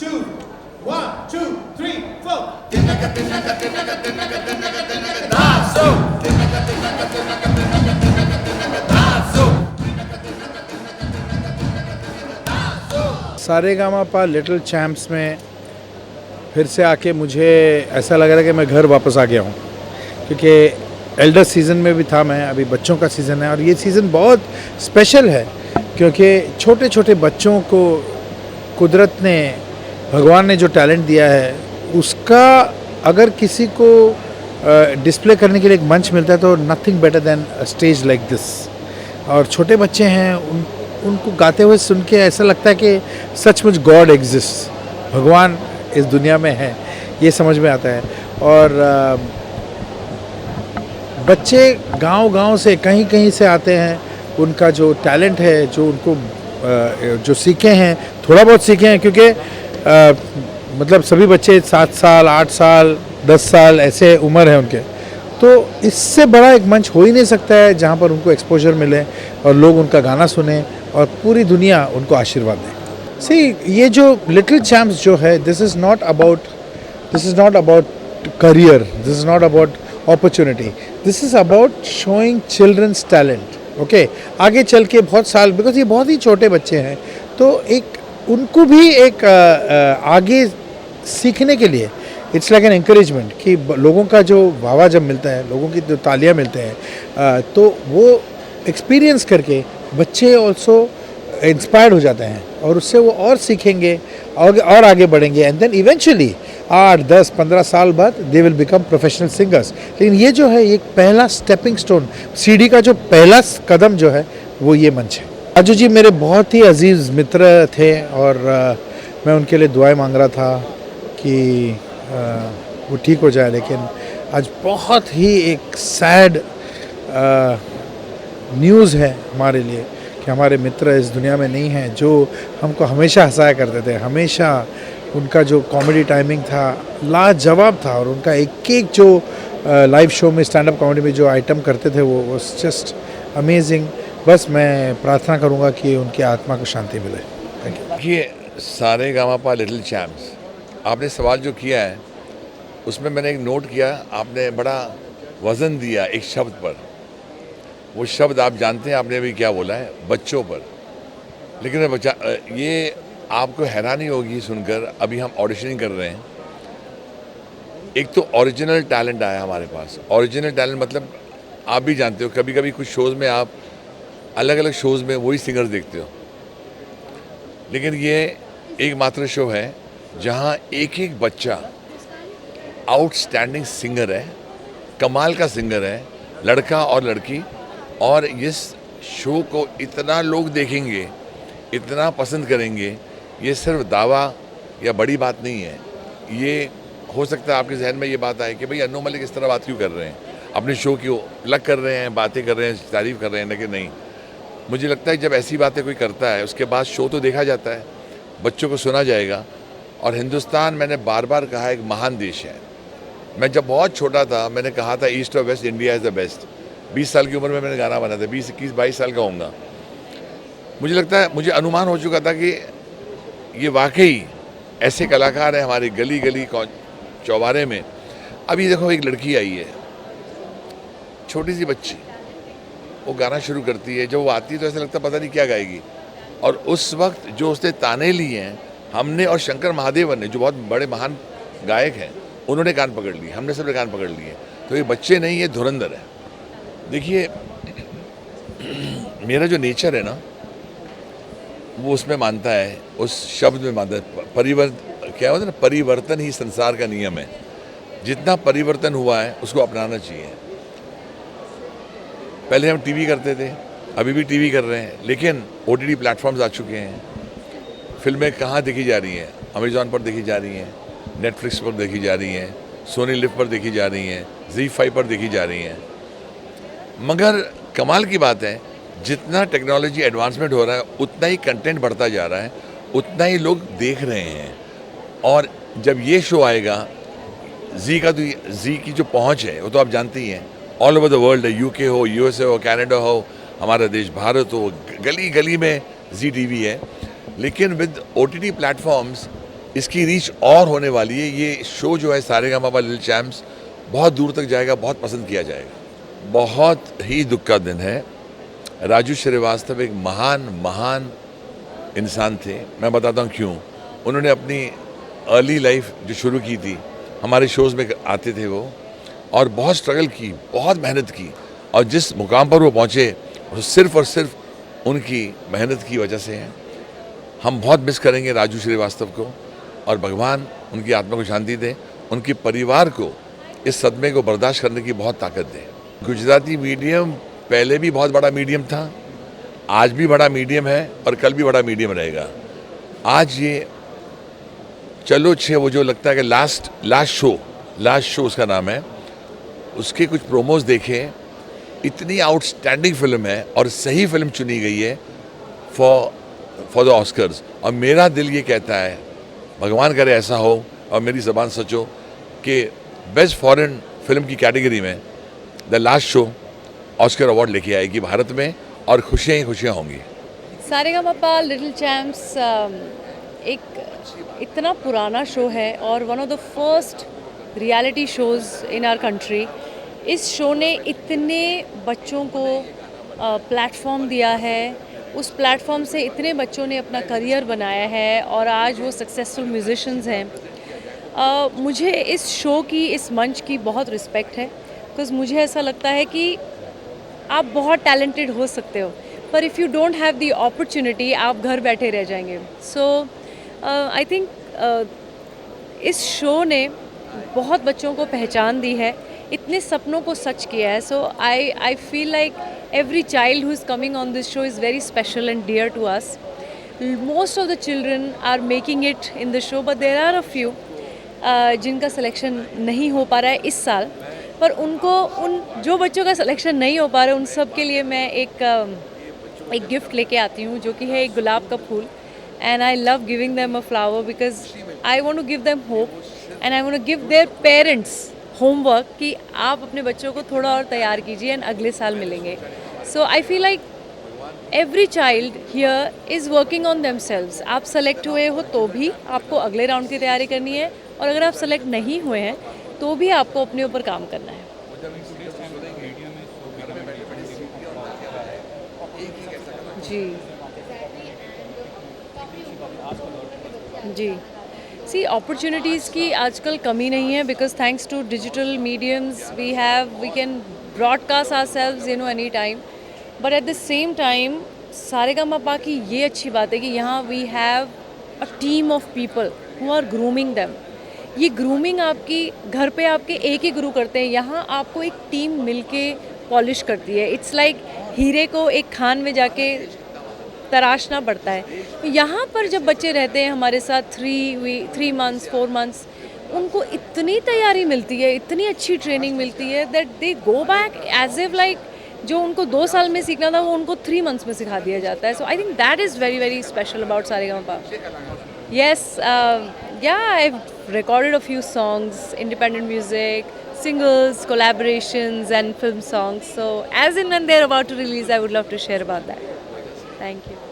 two, 1, 2, 3, 4. Sa Re Ga Ma Pa little champs में फिर से आके मुझे ऐसा लग रहा है कि मैं घर वापस आ गया हूँ, क्योंकि एल्डर सीज़न में भी था मैं, अभी बच्चों का सीज़न है और ये सीज़न बहुत स्पेशल है क्योंकि छोटे छोटे बच्चों को कुदरत ने, भगवान ने जो टैलेंट दिया है उसका अगर किसी को डिस्प्ले करने के लिए एक मंच मिलता है तो nothing better than a stage like this. और छोटे बच्चे हैं, उनको गाते हुए सुन के ऐसा लगता है कि सचमुच गॉड एग्जिस्ट, भगवान इस दुनिया में है, ये समझ में आता है। और बच्चे गांव-गांव से कहीं कहीं से आते हैं, उनका जो टैलेंट है, जो उनको जो सीखे हैं, थोड़ा बहुत सीखे हैं क्योंकि मतलब सभी बच्चे 7 साल 8 साल 10 साल ऐसे उम्र है उनके, तो इससे बड़ा एक मंच हो ही नहीं सकता है जहाँ पर उनको एक्सपोजर मिले और लोग उनका गाना सुने और पूरी दुनिया उनको आशीर्वाद दे। सी, ये जो लिटिल चैम्प्स जो है, this is not about career, this is not about opportunity, this is about showing childrens talent. Okay, आगे चल के बहुत साल, बिकॉज ये बहुत ही छोटे बच्चे हैं, तो एक उनको भी एक आगे सीखने के लिए इट्स लाइक एन एनकरेजमेंट कि लोगों का जो वाह जब मिलता है, लोगों की जो तालियां मिलते हैं, तो वो एक्सपीरियंस करके बच्चे ऑल्सो इंस्पायर्ड हो जाते हैं और उससे वो और सीखेंगे और आगे बढ़ेंगे एंड देन इवेंचुअली 8 10 15 साल बाद they will become professional singers. लेकिन ये जो है, ये पहला स्टेपिंग स्टोन, सीढ़ी का जो पहला कदम जो है वो ये मंच है। राजू जी मेरे बहुत ही अजीज़ मित्र थे और मैं उनके लिए दुआएं मांग रहा था कि वो ठीक हो जाए, लेकिन आज बहुत ही एक सैड न्यूज़ है हमारे लिए कि हमारे मित्र इस दुनिया में नहीं हैं, जो हमको हमेशा हंसाया करते थे। हमेशा उनका जो कॉमेडी टाइमिंग था लाजवाब था और उनका एक एक जो लाइव शो में, स्टैंड अप कॉमेडी में जो आइटम करते थे वो वाज जस्ट अमेजिंग। बस मैं प्रार्थना करूंगा कि उनकी आत्मा को शांति मिले। Thank you. देखिए, सारेगामापा लिटिल चैम्प्स, आपने सवाल जो किया है उसमें मैंने एक नोट किया, आपने बड़ा वज़न दिया एक शब्द पर। वो शब्द आप जानते हैं, आपने अभी क्या बोला है, बच्चों पर। लेकिन ये आपको हैरानी होगी सुनकर, अभी हम ऑडिशनिंग कर रहे हैं। एक तो ओरिजिनल टैलेंट आया हमारे पास। ओरिजिनल टैलेंट मतलब आप भी जानते हो, कभी कभी कुछ शोज़ में आप अलग अलग शोज़ में वही सिंगर्स देखते हो, लेकिन ये एकमात्र शो है जहाँ एक एक बच्चा आउटस्टैंडिंग सिंगर है, कमाल का सिंगर है, लड़का और लड़की। और इस शो को इतना लोग देखेंगे, इतना पसंद करेंगे, ये सिर्फ दावा या बड़ी बात नहीं है। ये हो सकता है आपके जहन में ये बात आए कि भाई अन्नू मलिक इस तरह बात क्यों कर रहे हैं, अपने शो की प्लग कर रहे हैं, बातें कर रहे हैं, तारीफ़ कर रहे हैं, लेकिन नहीं, मुझे लगता है जब ऐसी बातें कोई करता है उसके बाद शो तो देखा जाता है, बच्चों को सुना जाएगा। और हिंदुस्तान, मैंने बार बार कहा, एक महान देश है। मैं जब बहुत छोटा था मैंने कहा था ईस्ट और west, India is the best. 20 साल की उम्र में मैंने गाना बना था, 20 21 22 साल का होऊंगा। मुझे लगता है, मुझे अनुमान हो चुका था कि ये वाकई ऐसे कलाकार हैं हमारी गली गली चौबारे में। अभी देखो, एक लड़की आई है, छोटी सी बच्ची, वो गाना शुरू करती है, जब वो आती है तो ऐसा लगता है पता नहीं क्या गाएगी। और उस वक्त जो उसने ताने लिए हैं, हमने और शंकर महादेवन ने, जो बहुत बड़े महान गायक हैं, उन्होंने कान पकड़ लिए, हमने सबने कान पकड़ लिए। तो ये बच्चे नहीं, ये धुरंधर है। देखिए, मेरा जो नेचर है ना, वो उसमें मानता है, उस शब्द में मानता है, क्या होता है ना, परिवर्तन ही संसार का नियम है। जितना परिवर्तन हुआ है उसको अपनाना चाहिए। पहले हम टीवी करते थे, अभी भी टीवी कर रहे हैं, लेकिन ओटीटी प्लेटफॉर्म्स आ चुके हैं। फिल्में कहाँ देखी जा रही हैं? अमेज़ॉन पर देखी जा रही हैं, नेटफ्लिक्स पर देखी जा रही हैं, सोनी लिव पर देखी जा रही हैं, ZEE5 पर देखी जा रही हैं। मगर कमाल की बात है, जितना टेक्नोलॉजी एडवांसमेंट हो रहा है उतना ही कंटेंट बढ़ता जा रहा है, उतना ही लोग देख रहे हैं। और जब ये शो आएगा, जी की जो पहुंच है वो तो आप जानते ही हैं, ऑल ओवर द वर्ल्ड है, यूके हो, यूएसए हो, कनाडा हो, हमारा देश भारत हो, गली गली में जी टीवी है। लेकिन विद ओटीटी प्लेटफॉर्म्स इसकी रीच और होने वाली है। ये शो जो है सारेगामापा लिटिल चैम्प्स बहुत दूर तक जाएगा, बहुत पसंद किया जाएगा। बहुत ही दुख का दिन है। राजू श्रीवास्तव एक महान इंसान थे। मैं बताता हूँ क्यों। उन्होंने अपनी अर्ली लाइफ जो शुरू की थी, हमारे शोज़ में आते थे वो, और बहुत स्ट्रगल की, बहुत मेहनत की, और जिस मुकाम पर वो पहुँचे वो सिर्फ़ और सिर्फ उनकी मेहनत की वजह से है। हम बहुत मिस करेंगे राजू श्रीवास्तव को, और भगवान उनकी आत्मा को शांति दे, उनके परिवार को इस सदमे को बर्दाश्त करने की बहुत ताकत दे। गुजराती मीडियम पहले भी बहुत बड़ा मीडियम था, आज भी बड़ा मीडियम है और कल भी बड़ा मीडियम रहेगा। आज ये चलो छः वो जो लगता है कि लास्ट शो उसका नाम है, उसके कुछ प्रोमोज देखे, इतनी आउटस्टैंडिंग फिल्म है और सही फिल्म चुनी गई है फॉर द ऑस्कर्स। और मेरा दिल ये कहता है, भगवान करे ऐसा हो और मेरी ज़बान सच हो, कि बेस्ट फॉरेन फिल्म की कैटेगरी में the last show Oscar award लेके आएगी भारत में, और खुशियाँ ही खुशियाँ होंगी। सारेगामापा लिटिल चैम्प्स एक इतना पुराना शो है और one of the first reality shows in our country. इस शो ने इतने बच्चों को प्लेटफॉर्म दिया है, उस प्लेटफॉर्म से इतने बच्चों ने अपना करियर बनाया है और आज वो सक्सेसफुल म्यूजिशंस हैं। मुझे इस शो की, इस मंच की बहुत रिस्पेक्ट है, बिकॉज़ मुझे ऐसा लगता है कि आप बहुत टैलेंटेड हो सकते हो, पर if you don't have the opportunity आप घर बैठे रह जाएंगे। सो आई थिंक इस शो ने बहुत बच्चों को पहचान दी है, इतने सपनों को सच किया है। So I feel like every child who is coming on this show is very special and dear to us. Most of the children are making it in the show, but there are a few जिनका selection नहीं हो पा रहा है इस साल। पर उन जो बच्चों का सिलेक्शन नहीं हो पा रहा है उन सब के लिए मैं एक गिफ्ट लेके आती हूँ, जो कि है एक गुलाब का फूल। And I love giving them a flower because I want to give them hope and I want to give their parents homework कि आप अपने बच्चों को थोड़ा और तैयार कीजिए एंड अगले साल मिलेंगे। So I feel like every child here is working on themselves. आप सेलेक्ट हुए हो तो भी आपको अगले राउंड की तैयारी करनी है, और अगर आप सेलेक्ट नहीं हुए हैं तो भी आपको अपने ऊपर काम करना है। जी सी अपॉर्चुनिटीज़ की आजकल कमी नहीं है, because thanks to digital mediums we can broadcast ourselves any time. But at the same time Sa Re Ga Ma Pa की ये अच्छी बात है कि यहाँ we have a team of people who are grooming them. ये ग्रूमिंग आपकी घर पे आपके एक ही गुरु करते हैं, यहाँ आपको एक टीम मिलके पॉलिश करती है। इट्स लाइक हीरे को एक खान में जाके तराशना पड़ता है। यहाँ पर जब बच्चे रहते हैं हमारे साथ 3 मंथ्स 4 मंथ्स, उनको इतनी तैयारी मिलती है, इतनी अच्छी ट्रेनिंग मिलती है that they go back as if like जो उनको 2 साल में सीखना था वो उनको 3 मंथ्स में सिखा दिया जाता है। So I think that is very very special about Sa Re Ga Ma Pa. Yes, yeah, I've recorded a few songs, independent music, singles, collaborations and film songs. So as and when they're about to release, I would love to share about that. Thank you.